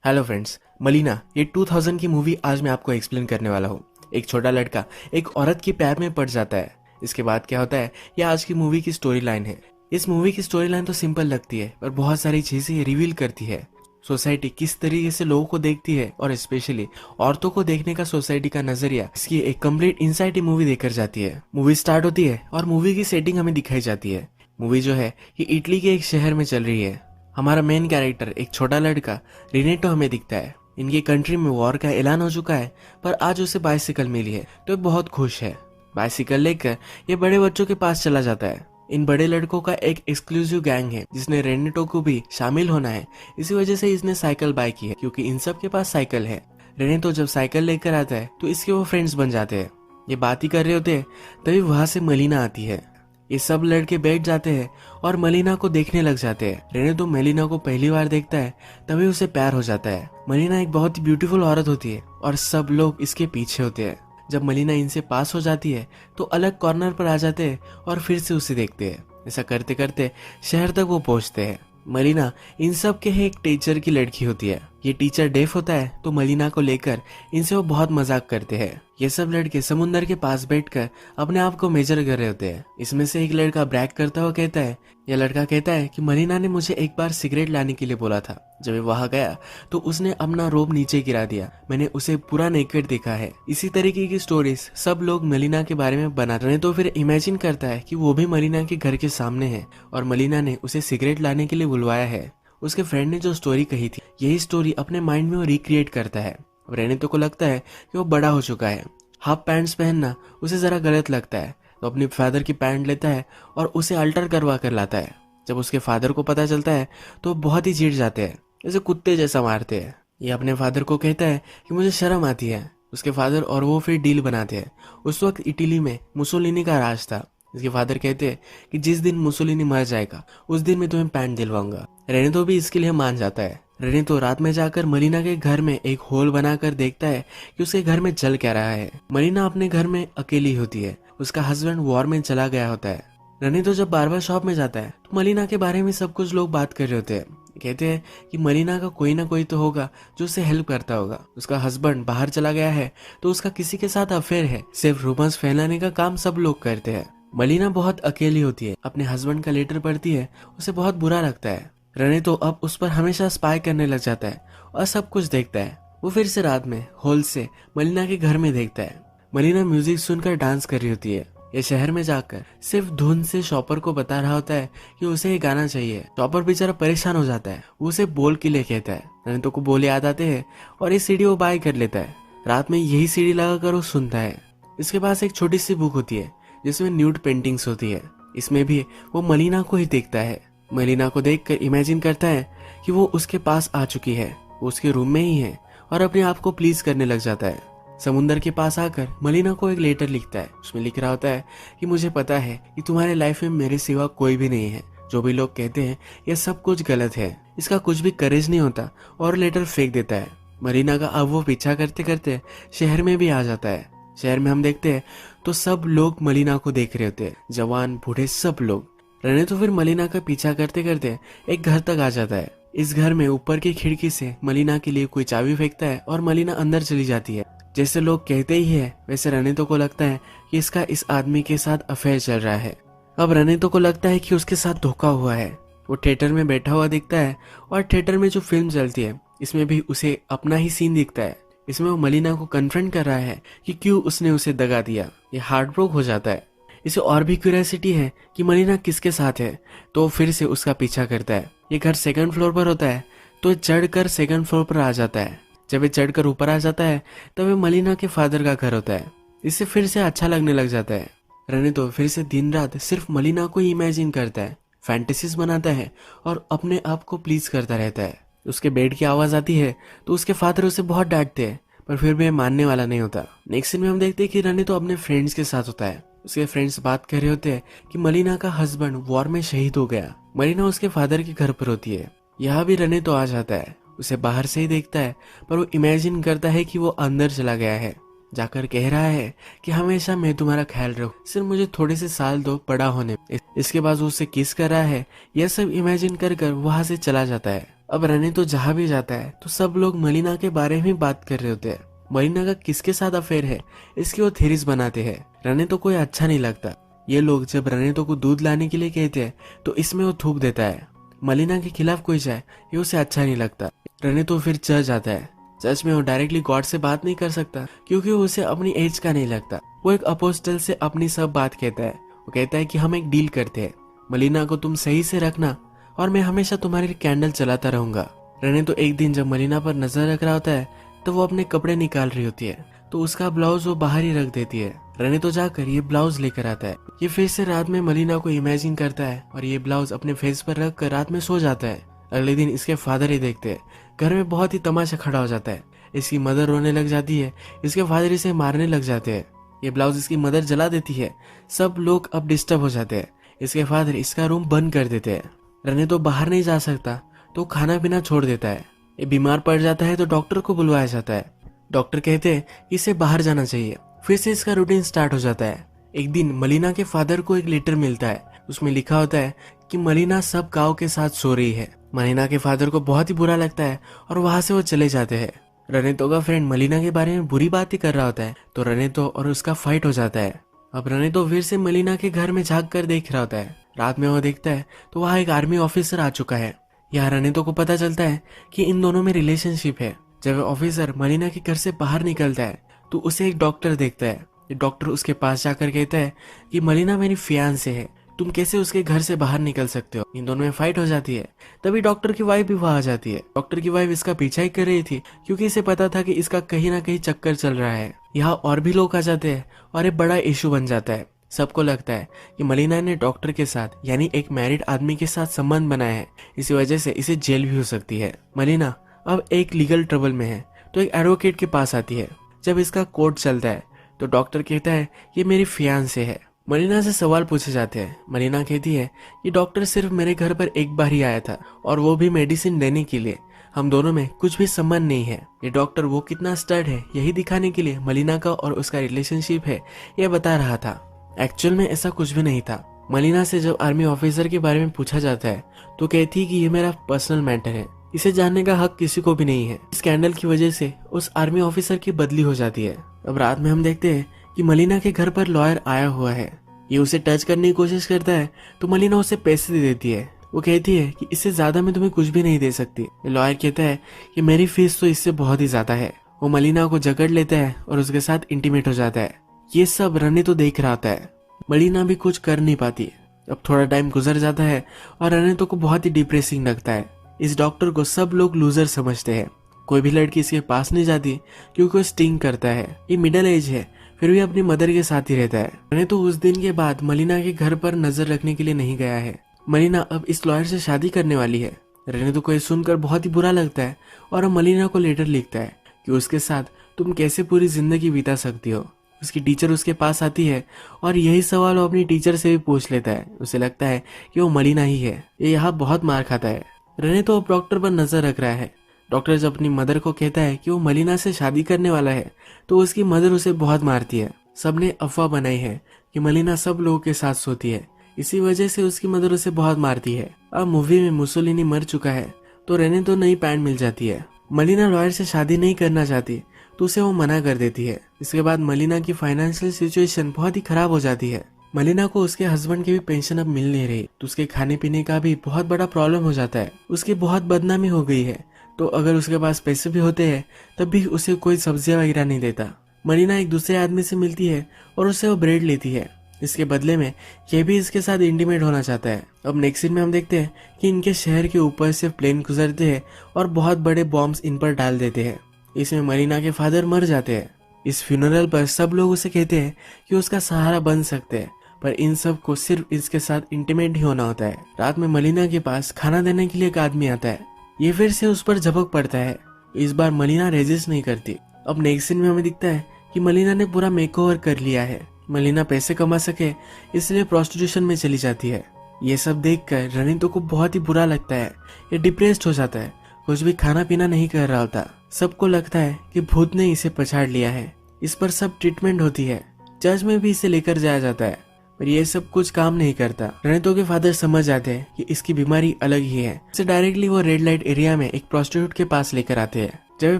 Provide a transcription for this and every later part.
Hello friends, मलीना ये 2000 की movie आज मैं आपको एक्सप्लेन करने वाला हूँ। एक छोटा लड़का एक औरत के प्यार में पड़ जाता है। इसके बाद क्या होता है, ये आज की मूवी की स्टोरी लाइन है। इस मूवी की स्टोरी लाइन तो सिंपल लगती है, पर बहुत सारी चीजें रिवील करती है। सोसाइटी किस तरीके से लोगों को देखती है और स्पेशली औरतों को देखने का सोसाइटी का नजरिया, इसकी एक कंप्लीट इनसाइट मूवी देखकर जाती है। मूवी स्टार्ट होती है और मूवी की सेटिंग हमें दिखाई जाती है। मूवी जो है ये इटली के एक शहर में चल रही है। हमारा मेन कैरेक्टर एक छोटा लड़का रिनेटो हमें दिखता है। इनकी कंट्री में वॉर का ऐलान हो चुका है, पर आज उसे बाइसिकल मिली है तो ये बहुत खुश है। बाइसिकल लेकर ये बड़े बच्चों के पास चला जाता है। इन बड़े लड़कों का एक एक्सक्लूसिव गैंग है जिसने रेनेटो को भी शामिल होना है। इसी वजह से इसने साइकिल बाय की है, क्योंकि इन सब के पास साइकिल है। रेनेटो जब साइकिल लेकर आता है तो इसके वो फ्रेंड्स बन जाते हैं। ये बात ही कर रहे होते हैं, तभी वहां से मलीना आती है। ये सब लड़के बैठ जाते हैं और मलीना को देखने लग जाते हैं। रेने तो मलीना को पहली बार देखता है, तभी उसे प्यार हो जाता है। मलीना एक बहुत ही ब्यूटीफुल औरत होती है और सब लोग इसके पीछे होते हैं। जब मलीना इनसे पास हो जाती है तो अलग कॉर्नर पर आ जाते हैं और फिर से उसे देखते हैं। ऐसा करते करते शहर तक वो पहुंचते हैं। मलीना इन सब के एक टीचर की लड़की होती है। ये टीचर डेफ होता है, तो मलीना को लेकर इनसे वो बहुत मजाक करते हैं। ये सब लड़के समुंदर के पास बैठकर अपने आप को मेजर कर रहे होते हैं। इसमें से एक लड़का ब्रैग करता हुआ कहता है, यह लड़का कहता है कि मलीना ने मुझे एक बार सिगरेट लाने के लिए बोला था। जब वो वहां गया तो उसने अपना रोब नीचे गिरा दिया। मैंने उसे पूरा नेकेड देखा है। इसी तरीके की स्टोरीज सब लोग मलीना के बारे में बना रहे हैं। तो फिर इमेजिन करता है कि वो भी मलीना के घर के सामने है और मलीना ने उसे सिगरेट लाने के लिए बुलवाया है। उसके फ्रेंड ने जो स्टोरी कही थी, यही स्टोरी अपने माइंड में वो रिक्रिएट करता है। रेनेतो को लगता है कि वो बड़ा हो चुका है। हाफ पैंट्स पहनना उसे जरा गलत लगता है, तो अपने फादर की पैंट लेता है और उसे अल्टर करवा कर लाता है। जब उसके फादर को पता चलता है तो बहुत ही चिढ़ जाते हैं, जैसे कुत्ते जैसा मारते हैं। ये अपने फादर को कहता है कि मुझे शर्म आती है। उसके फादर और वो फिर डील बनाते हैं। उस वक्त इटली में मुसोलिनी का राज था। इसके फादर कहते हैं कि जिस दिन मुसोलिनी मर जाएगा उस दिन मैं तुम्हें पैंट दिलवाऊंगा। रेनेतो भी इसके लिए मान जाता है। रेनेतो रात में जाकर मलीना के घर में एक होल बनाकर देखता है कि उसके घर में चल क्या रहा है। मलीना अपने घर में अकेली होती है। उसका हस्बैंड वॉर में चला गया होता है। रेनेतो जब बार्बर शॉप में जाता है तो मलीना के बारे में सब कुछ लोग बात कर रहे होते हैं। कहते हैं कि मलीना का कोई ना कोई तो होगा जो उसे हेल्प करता होगा। उसका हस्बैंड बाहर चला गया है तो उसका किसी के साथ अफेयर है। सिर्फ रूमर्स फैलाने का काम सब लोग करते हैं। मलीना बहुत अकेली होती है। अपने हस्बैंड का लेटर पढ़ती है, उसे बहुत बुरा लगता है। रेनेतो अब उस पर हमेशा स्पाई करने लग जाता है और सब कुछ देखता है। वो फिर से रात में होल से मलीना के घर में देखता है। मलीना म्यूजिक सुनकर डांस कर रही होती है। ये शहर में जाकर सिर्फ धुन से शॉपर को बता रहा होता है कि उसे ये गाना चाहिए। शॉपर बेचारा परेशान हो जाता है। वो उसे बोल के लिए कहता है। रेनेतो को बोल याद आते हैं और ये सीडी वो बाय कर लेता है। रात में यही सीडी लगाकर वो सुनता है। इसके पास एक छोटी सी बुक होती है जिसमें न्यूड पेंटिंग्स होती है। इसमें भी वो मलीना को ही देखता है। मलीना को देखकर इमेजिन करता है कि वो उसके पास आ चुकी है, वो उसके रूम में ही है और अपने आप को प्लीज करने लग जाता है। समुंदर के पास आकर मलीना को एक लेटर लिखता है। उसमें लिख रहा होता है कि मुझे पता है कि तुम्हारे लाइफ में मेरे सिवा कोई भी नहीं है। जो भी लोग कहते हैं यह सब कुछ गलत है। इसका कुछ भी करेज नहीं होता, और लेटर फेंक देता है। मलीना का अब वो पीछा करते करते शहर में भी आ जाता है। शहर में हम देखते हैं तो सब लोग मलीना को देख रहे होते हैं, जवान बूढ़े सब लोग। रेने तो फिर मलीना का पीछा करते करते एक घर तक आ जाता है। इस घर में ऊपर की खिड़की से मलीना के लिए कोई चाबी फेंकता है और मलीना अंदर चली जाती है। जैसे लोग कहते ही है, वैसे रेनेतो को लगता है कि इसका इस आदमी के साथ अफेयर चल रहा है। अब रेनेतो को लगता है कि उसके साथ धोखा हुआ है। वो थिएटर में बैठा हुआ दिखता है और थिएटर में जो फिल्म चलती है इसमें भी उसे अपना ही सीन दिखता है। इसमें वो मलीना को कन्फ्रंट कर रहा है कि क्यों उसने उसे दगा दिया। ये हार्ट ब्रोक हो जाता है। इसे और भी क्यूरियोसिटी है कि मलीना किसके साथ है, तो फिर से उसका पीछा करता है। ये घर सेकंड फ्लोर पर होता है, तो चढ़कर सेकंड फ्लोर पर आ जाता है। जब ये चढ़कर ऊपर आ जाता है तब ये मलीना के फादर का घर होता है। इससे फिर से अच्छा लगने लग जाता है। रेनेतो फिर से दिन रात सिर्फ मलीना को ही इमेजिन करता है, फैंटेसीज बनाता है और अपने आप को प्लीज करता रहता है। उसके बेड की आवाज आती है तो उसके फादर उसे बहुत डांटते हैं, पर फिर भी मानने वाला नहीं होता। नेक्स्ट सीन में हम देखते हैं कि रेनेतो अपने फ्रेंड्स के साथ होता है। उसके फ्रेंड्स बात कर रहे होते हैं कि मलीना का हस्बैंड वॉर में शहीद हो गया। मलीना उसके फादर के घर पर होती है। यहाँ भी रेनेतो आ जाता है। उसे बाहर से ही देखता है, पर वो इमेजिन करता है कि वो अंदर चला गया है। जाकर कह रहा है कि हमेशा मैं तुम्हारा ख्याल रखूं, सिर्फ मुझे थोड़े से साल दो बड़ा होने। इसके बाद वो उससे किस कर रहा है, यह सब इमेजिन कर कर वहां से चला जाता है। अब रने तो जहाँ भी जाता है तो सब लोग मलिना के बारे में बात कर रहे होते हैं। मलिना का किसके साथ अफेयर है इसकी वो थेरीज बनाते हैं। रने तो कोई अच्छा नहीं लगता। ये लोग जब रने तो को दूध लाने के लिए कहते हैं तो इसमें वो थूक देता है। मलिना के खिलाफ कोई जाए ये उसे अच्छा नहीं लगता। रने तो फिर चर्च जाता है। चर्च में वो डायरेक्टली गॉड से बात नहीं कर सकता क्योंकि उसे अपनी एज का नहीं लगता। वो एक अपोस्टल से अपनी सब बात कहता है। वो कहता है कि हम एक डील करते हैं, मलिना को तुम सही से रखना और मैं हमेशा तुम्हारे लिए कैंडल चलाता रहूंगा। रने तो एक दिन जब मलिना पर नजर रख रहा होता है तो वो अपने कपड़े निकाल रही होती है तो उसका ब्लाउज वो बाहर ही रख देती है। रने तो जाकर ये ब्लाउज लेकर आता है। ये फिर से रात में मलिना को इमेजिन करता है और ये ब्लाउज अपने फेस पर रख कर रात में सो जाता है। अगले दिन इसके फादर ही देखते हैं। घर में बहुत ही तमाशा खड़ा हो जाता है। इसकी मदर रोने लग जाती है। इसके फादर इसे मारने लग जाते हैं। ये ब्लाउज इसकी मदर जला देती है। सब लोग अब डिस्टर्ब हो जाते हैं। इसके फादर इसका रूम बंद कर देते हैं। रने तो बाहर नहीं जा सकता तो खाना पीना छोड़ देता है। ये बीमार पड़ जाता है तो डॉक्टर को बुलवाया जाता है। डॉक्टर कहते हैं इसे बाहर जाना चाहिए। फिर से इसका रूटीन स्टार्ट हो जाता है। एक दिन मलिना के फादर को एक लेटर मिलता है। उसमें लिखा होता है कि मलिना सब काऊ के साथ सो रही है। मलिना के फादर को बहुत ही बुरा लगता है और वहां से वो चले जाते हैं। रनेतो का फ्रेंड मलिना के बारे में बुरी बात ही कर रहा होता है तो रनेतो और उसका फाइट हो जाता है। अब रनेतो फिर से मलिना के घर में झांक कर देख रहा होता है। रात में वो देखता है तो वहाँ एक आर्मी ऑफिसर आ चुका है। यहाँ रनेतो को पता चलता है कि इन दोनों में रिलेशनशिप है। जब ऑफिसर मलिना के घर से बाहर निकलता है तो उसे एक डॉक्टर देखता है। डॉक्टर उसके पास जाकर कहता है कि मलिना मेरी फियांसे है, तुम कैसे उसके घर से बाहर निकल सकते हो। इन दोनों में फाइट हो जाती है। तभी डॉक्टर की वाइफ भी वहां आ जाती है। डॉक्टर की वाइफ इसका पीछा ही कर रही थी क्योंकि इसे पता था कि इसका कहीं ना कहीं चक्कर चल रहा है। यहाँ और भी लोग आ जाते हैं और एक बड़ा इशू बन जाता है। सबको लगता है कि मलिना ने डॉक्टर के साथ यानी एक मैरिड आदमी के साथ संबंध बनाया है। इसी वजह से इसे जेल भी हो सकती है। मलिना अब एक लीगल ट्रबल में है तो एक एडवोकेट के पास आती है। जब इसका कोर्ट चलता है तो डॉक्टर कहता है ये मेरी फियांसे है। मलिना से सवाल पूछे जाते हैं। मलिना कहती है कि डॉक्टर सिर्फ मेरे घर पर एक बार ही आया था और वो भी मेडिसिन देने के लिए। हम दोनों में कुछ भी संबंध नहीं है। ये डॉक्टर वो कितना स्टर्ड है यही दिखाने के लिए मलिना का और उसका रिलेशनशिप है ये बता रहा था। एक्चुअल में ऐसा कुछ भी नहीं था। मलिना से जब आर्मी ऑफिसर के बारे में पूछा जाता है तो कहती है कि ये मेरा पर्सनल मैटर है, इसे जानने का हक किसी को भी नहीं है। इस स्कैंडल की वजह से उस आर्मी ऑफिसर की बदली हो जाती है। अब रात में हम देखते हैं कि मलिना के घर पर लॉयर आया हुआ है। ये उसे टच करने की कोशिश करता है तो मलिना उसे पैसे दे देती है। वो कहती है कि इससे ज्यादा मैं तुम्हें कुछ भी नहीं दे सकती। लॉयर कहता है कि मेरी फीस तो इससे बहुत ही ज्यादा है। वो मलिना को जकड़ लेता है और उसके साथ इंटीमेट हो जाता है। ये सब रने तो देख रहा होता है। मलिना भी कुछ कर नहीं पाती। अब थोड़ा टाइम गुजर जाता है और रनेतो को बहुत ही डिप्रेसिंग लगता है। इस डॉक्टर को सब लोग लूजर समझते हैं। कोई भी लड़की इसके पास नहीं जाती क्योंकि वो स्टिंग करता है। ये मिडिल एज है फिर भी अपनी मदर के साथ ही रहता है। रनेतो उस दिन के बाद मलिना के घर पर नजर रखने के लिए नहीं गया है। मलिना अब इस लॉयर से शादी करने वाली है। रनेतो को ये सुनकर बहुत ही बुरा लगता है और मलिना को लेटर लिखता है कि उसके साथ तुम कैसे पूरी जिंदगी बिता सकती हो। उसकी टीचर उसके पास आती है और यही सवाल वो अपनी टीचर से भी पूछ लेता है। उसे लगता है कि वो मलिना ही है। ये यहाँ बहुत मार खाता है। रनेतो अब डॉक्टर पर नजर रख रहा है। डॉक्टर जब अपनी मदर को कहता है कि वो मलिना से शादी करने वाला है तो उसकी मदर उसे बहुत मारती है। सबने अफवाह बनाई है कि मलिना सब लोगों के साथ सोती है, इसी वजह से उसकी मदर उसे बहुत मारती है। अब मूवी में मुसोलिनी मर चुका है तो रनेतो नई पैंट मिल जाती है। मलिना लॉयर से शादी नहीं करना चाहती तो उसे वो मना कर देती है। इसके बाद मलिना की फाइनेंशियल सिचुएशन बहुत ही खराब हो जाती है। मलिना को उसके हस्बैंड की भी पेंशन अब मिल नहीं रही तो उसके खाने पीने का भी बहुत बड़ा प्रॉब्लम हो जाता है। उसकी बहुत बदनामी हो गई है तो अगर उसके पास पैसे भी होते हैं तब भी उसे कोई सब्जियां वगैरह नहीं देता। मलिना एक दूसरे आदमी से मिलती है और उससे वो ब्रेड लेती है। इसके बदले में यह भी इसके साथ इंटीमेट होना चाहता है। अब नेक्स्ट सीन में हम देखते हैं कि इनके शहर के ऊपर से प्लेन गुजरते हैं और बहुत बड़े बॉम्ब्स इन पर डाल देते हैं। इसमें मलिना के फादर मर जाते हैं। इस फ्यूनरल पर सब लोग उसे कहते हैं कि उसका सहारा बन सकते हैं पर इन सब को सिर्फ इसके साथ इंटीमेट ही होना होता है। रात में मलिना के पास खाना देने के लिए एक आदमी आता है। ये फिर से उस पर झपक पड़ता है। इस बार मलिना रेजिस्ट नहीं करती। अब नेक्स्ट सीन में हमें दिखता है कि मलिना ने पूरा मेकओवर कर लिया है। मलिना पैसे कमा सके इसलिए प्रोस्टिट्यूशन में चली जाती है। ये सब देखकर रनितो को बहुत ही बुरा लगता है। ये डिप्रेस्ड हो जाता है, कुछ भी खाना पीना नहीं कर रहा होता। सबको लगता है कि भूत ने इसे पछाड़ लिया है। इस पर सब ट्रीटमेंट होती है। चर्च में भी इसे लेकर जाया जाता है। पर ये सब कुछ काम नहीं करता। रनितो के फादर समझ जाते हैं कि इसकी बीमारी अलग ही है। इसे डायरेक्टली वो रेड लाइट एरिया में एक प्रोस्टिट्यूट के पास लेकर आते हैं। जब ये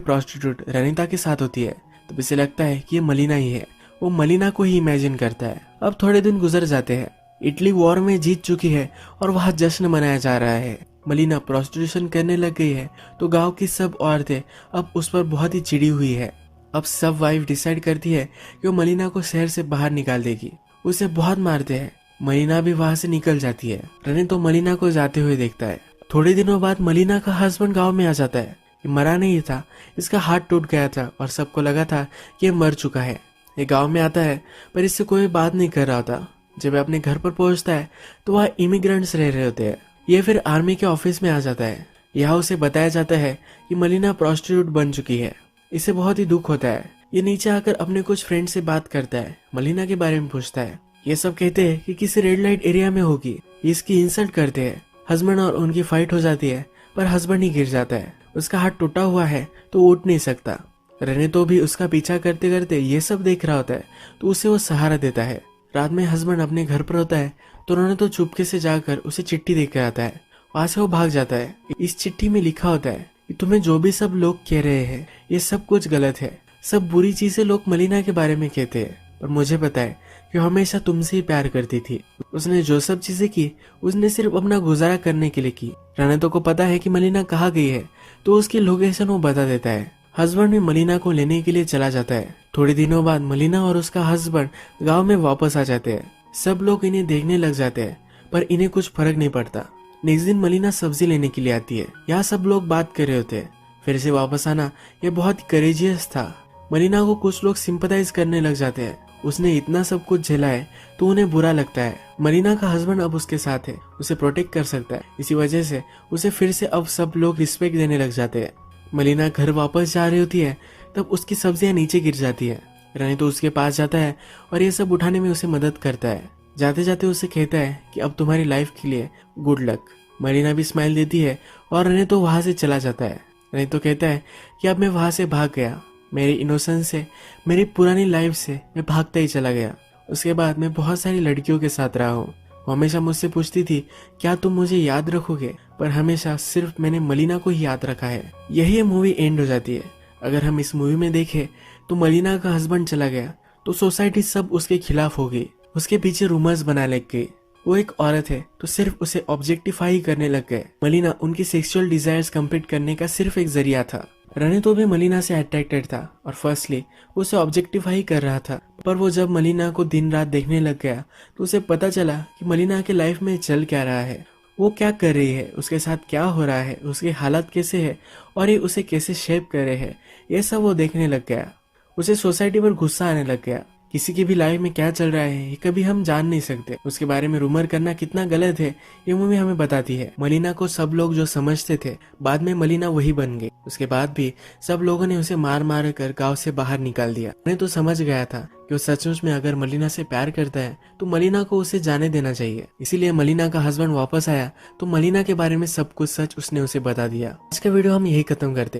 प्रोस्टिट्यूट रनिता के साथ होती है तब इसे लगता है कि ये मलिना ही है। वो मलिना को ही इमेजिन करता है। अब थोड़े दिन गुजर जाते हैं। इटली वॉर में जीत चुकी है और वहाँ जश्न मनाया जा रहा है। मलिना प्रोस्टिट्यूशन करने लग गई है तो गांव की सब औरतें अब उस पर बहुत ही चिड़ी हुई है। अब सब वाइफ डिसाइड करती है कि वो मलिना को शहर से बाहर निकाल देगी। उसे बहुत मारते हैं। मलिना भी वहां से निकल जाती है। रनी तो मलिना को जाते हुए देखता है। थोड़े दिनों बाद मलिना का हस्बैंड गांव में आ जाता है। ये मरा नहीं था, इसका हाथ टूट गया था और सबको लगा था कि ये मर चुका है। ये गांव में आता है पर इससे कोई बात नहीं कर रहा था। जब वह अपने घर पर पहुंचता है तो वहाँ इमिग्रेंट्स रह रहे होते हैं। ये फिर आर्मी के ऑफिस में आ जाता है। यहाँ उसे बताया जाता है कि मलिना प्रोस्टिट्यूट बन चुकी है। इसे बहुत ही दुख होता है। ये नीचे आकर अपने कुछ फ्रेंड से बात करता है। मलिना के बारे में पूछता है। ये सब कहते हैं कि किसी रेड लाइट एरिया में होगी। ये इसकी इंसल्ट करते हैं। हस्बैंड और उनकी फाइट हो जाती है पर हस्बैंड ही गिर जाता है। उसका हाथ टूटा हुआ है तो उठ नहीं सकता। रने तो भी उसका पीछा करते करते ये सब देख रहा होता है तो उसे वो सहारा देता है। रात में हस्बैंड अपने घर पर होता है तो उन्होंने तो चुपके से जाकर उसे चिट्ठी देकर आता है। वहां से वो भाग जाता है। इस चिट्ठी में लिखा होता है कि तुम्हें जो भी सब लोग कह रहे हैं ये सब कुछ गलत है। सब बुरी चीजें लोग मलिना के बारे में कहते हैं पर मुझे पता है कि वो हमेशा तुमसे ही प्यार करती थी। उसने जो सब चीजें की उसने सिर्फ अपना गुजारा करने के लिए की। रनतो को पता है कि मलिना कहाँ गई है तो उसकी लोकेशन वो बता देता है। हस्बैंड भी मलिना को लेने के लिए चला जाता है। थोड़े दिनों बाद मलिना और उसका हस्बैंड गांव में वापस आ जाते हैं। सब लोग इन्हें देखने लग जाते हैं पर इन्हें कुछ फर्क नहीं पड़ता। नेक्स्ट दिन मलिना सब्जी लेने के लिए आती है। यहाँ सब लोग बात कर रहे होते हैं। फिर से वापस आना यह बहुत करेजियस था। मलिना को कुछ लोग सिंपथाइज करने लग जाते हैं। उसने इतना सब कुछ झेला है तो उन्हें बुरा लगता है। मलिना का हस्बैंड अब उसके साथ है, उसे प्रोटेक्ट कर सकता है। इसी वजह से उसे फिर से अब सब लोग रिस्पेक्ट देने लग जाते हैं। मलिना घर वापस जा रही होती है तब उसकी सब्जियां नीचे गिर जाती है। रनी तो उसके पास जाता है और ये सब उठाने में उसे मदद करता है। जाते जाते उसे कहता है कि अब तुम्हारी लाइफ के लिए गुड लक। मलिना भी स्माइल देती है और रनी तो वहां से चला जाता है। रनी तो कहता है कि अब मैं वहां से भाग गया। मेरी इनोसेंस से, मेरी पुरानी लाइफ से मैं भागता ही चला गया। उसके बाद मैं बहुत सारी लड़कियों के साथ रहा हूँ। वो हमेशा मुझसे पूछती थी क्या तुम मुझे याद रखोगे, पर हमेशा सिर्फ मैंने मलिना को ही याद रखा है। यही ये मूवी एंड हो जाती है। अगर हम इस मूवी में देखें तो मलिना का हस्बैंड चला गया तो सोसाइटी सब उसके खिलाफ हो गई। उसके पीछे रूमर्स बना लग गई। वो एक औरत है तो सिर्फ उसे ऑब्जेक्टिफाई करने लग गए। मलिना उनकी सेक्सुअल डिजायर्स कंप्लीट करने का सिर्फ एक जरिया था। रनी तो भी मलिना से अट्रैक्टेड था और फर्स्टली उसे ऑब्जेक्टिफाई कर रहा था। पर वो जब मलिना को दिन रात देखने लग गया तो उसे पता चला कि मलिना के लाइफ में चल क्या रहा है, वो क्या कर रही है, उसके साथ क्या हो रहा है, उसके हालात कैसे है और ये उसे कैसे शेप कर रहे हैं। ये सब वो देखने लग गया। उसे सोसाइटी पर गुस्सा आने लग गया। किसी की भी लाइफ में क्या चल रहा है ये कभी हम जान नहीं सकते। उसके बारे में रूमर करना कितना गलत है ये मूवी हमें बताती है। मलिना को सब लोग जो समझते थे बाद में मलिना वही बन गई। उसके बाद भी सब लोगों ने उसे मार मार कर गांव से बाहर निकाल दिया। मैं तो समझ गया था कि वो सचमुच में अगर मलिना से प्यार करता है तो मलिना को उसे जाने देना चाहिए। इसीलिए मलिना का हस्बैंड वापस आया तो मलिना के बारे में सब कुछ सच उसने उसे बता दिया। आज का वीडियो हम यही खत्म करते हैं।